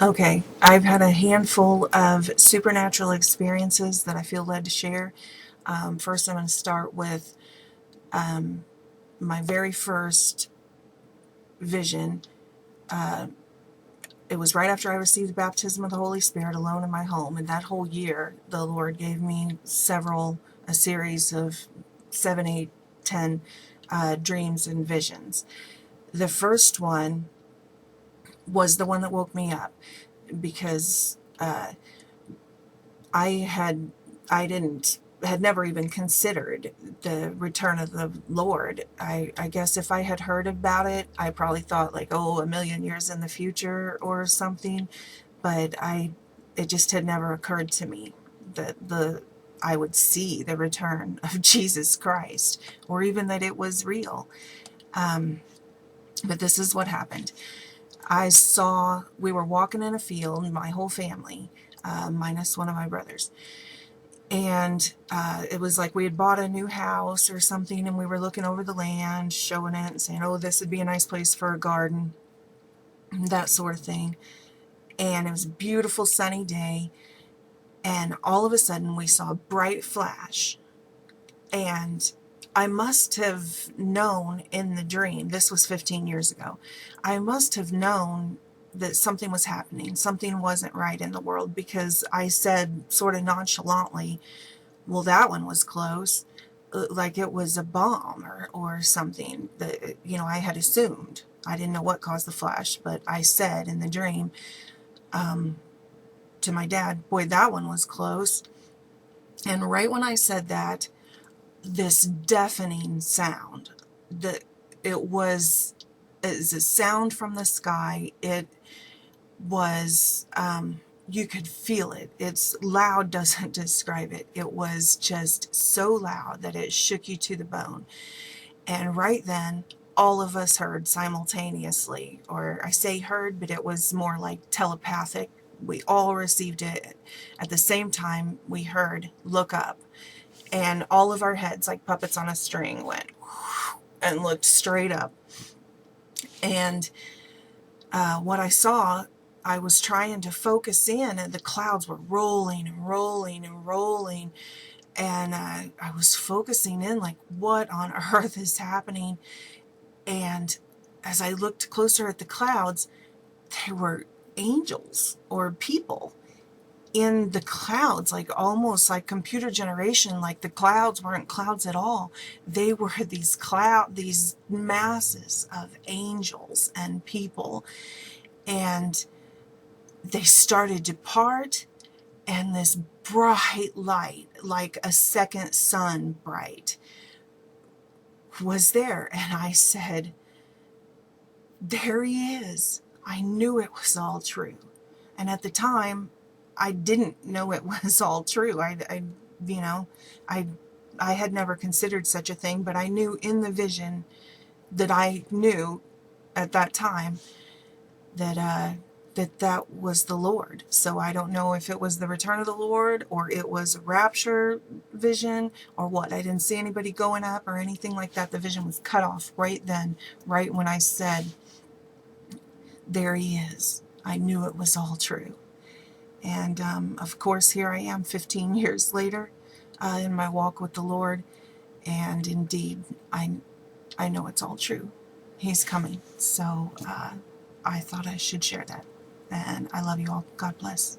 Okay, I've had a handful of supernatural experiences that I feel led to share. First, I'm going to start with my very first vision. It was right after I received the baptism of the Holy Spirit alone in my home, and that whole year, the Lord gave me a series of 7, 8, 10 dreams and visions. The first one was the one that woke me up because I had I didn't had never even considered the return of the Lord. I guess if I had heard about it, I probably thought like, oh, a million years in the future or something. But it just had never occurred to me that I would see the return of Jesus Christ, or even that it was real. But this is what happened. We were walking in a field, my whole family, minus one of my brothers, and it was like we had bought a new house or something, and we were looking over the land, showing it and saying, oh, this would be a nice place for a garden, that sort of thing. And it was a beautiful sunny day, and all of a sudden we saw a bright flash. And I must have known in the dream, this was 15 years ago, I must have known that something was happening, something wasn't right in the world, because I said sort of nonchalantly, well, that one was close, like it was a bomb or something that, I had assumed. I didn't know what caused the flash, but I said in the dream to my dad, boy, that one was close. And right when I said that, this deafening sound, that it was as a sound from the sky. It was, you could feel it. It's loud doesn't describe it. It was just so loud that it shook you to the bone. And right then, all of us heard simultaneously, or I say heard, but it was more like telepathic. We all received it at the same time. We heard, look up. And all of our heads, like puppets on a string, went and looked straight up. And what I saw, I was trying to focus in, and the clouds were rolling and rolling and rolling. And I was focusing in, like, what on earth is happening? And as I looked closer at the clouds, there were angels or people in the clouds, like almost like computer generation. Like the clouds weren't clouds at all. They were these masses of angels and people. And they started to part, and this bright light, like a second sun bright, was there. And I said, there he is. I knew it was all true. And at the time, I didn't know it was all true. You know, I, I had never considered such a thing, but I knew in the vision that I knew at that time that that was the Lord. So I don't know if it was the return of the Lord, or it was a rapture vision, or what. I didn't see anybody going up or anything like that. The vision was cut off right then, right when I said, there he is. I knew it was all true. And of course, here I am 15 years later in my walk with the Lord. And indeed, I know it's all true. He's coming. So I thought I should share that. And I love you all. God bless.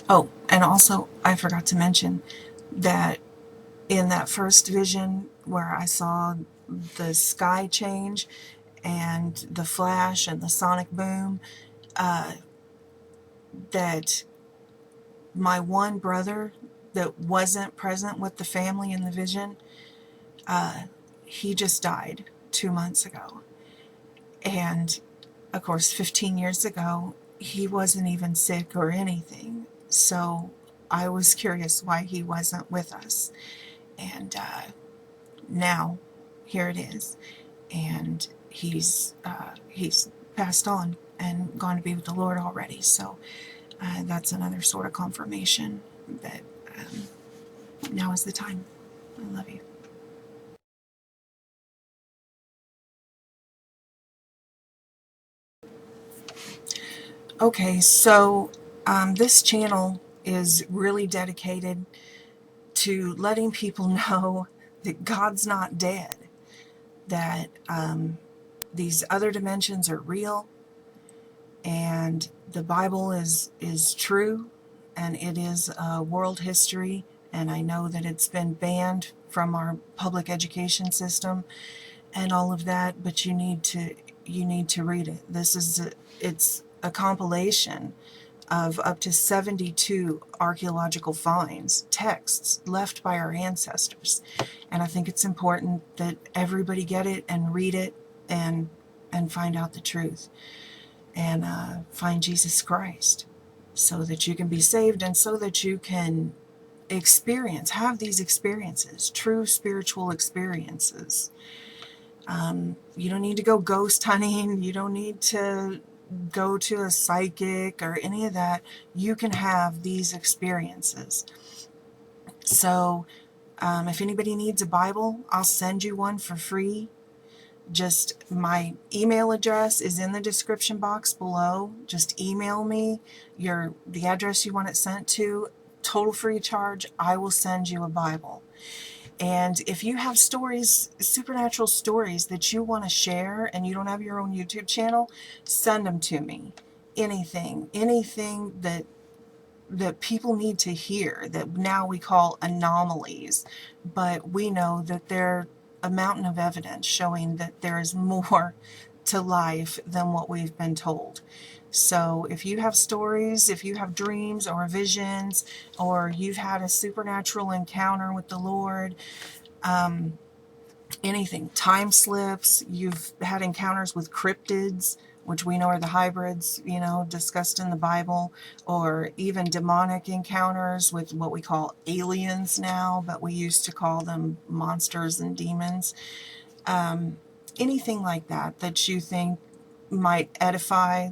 Oh, and also, I forgot to mention that in that first vision where I saw the sky change and the flash and the sonic boom, that my one brother that wasn't present with the family in the vision, he just died 2 months ago. And of course, 15 years ago, he wasn't even sick or anything. So I was curious why he wasn't with us. And now, here it is. And he's passed on and gone to be with the Lord already. So that's another sort of confirmation that now is the time. I love you. Okay, so this channel is really dedicated to letting people know that God's not dead, that these other dimensions are real, and the Bible is true, and it is world history, and I know that it's been banned from our public education system and all of that, but you need to read it. It's a compilation of up to 72 archaeological finds, texts left by our ancestors. And I think it's important that everybody get it and read it and find out the truth and find Jesus Christ so that you can be saved and so that you can have these experiences, true spiritual experiences. You don't need to go ghost hunting. You don't need to go to a psychic or any of that. You can have these experiences. So if anybody needs a Bible, I'll send you one for free. Just my email address is in the description box below. Just email me the address you want it sent to, total free of charge. I will send you a Bible. And if you have stories, supernatural stories that you want to share and you don't have your own YouTube channel, send them to me. Anything that people need to hear, that now we call anomalies, but we know that they're a mountain of evidence showing that there is more to life than what we've been told. So if you have stories, if you have dreams or visions, or you've had a supernatural encounter with the Lord, anything, time slips, you've had encounters with cryptids, which we know are the hybrids, discussed in the Bible, or even demonic encounters with what we call aliens now, but we used to call them monsters and demons. Anything like that you think might edify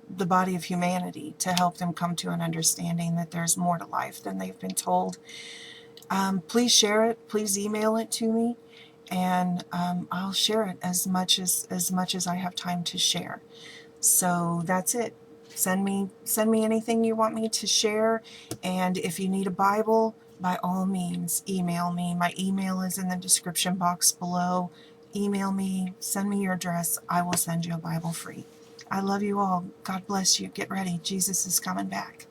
the body of humanity to help them come to an understanding that there's more to life than they've been told. Please share it. Please email it to me, and I'll share it as much as I have time to share. So that's it. Send me anything you want me to share, and if you need a Bible, by all means, email me. My email is in the description box below. Email me, send me your address. I will send you a Bible free. I love you all. God bless you. Get ready. Jesus is coming back.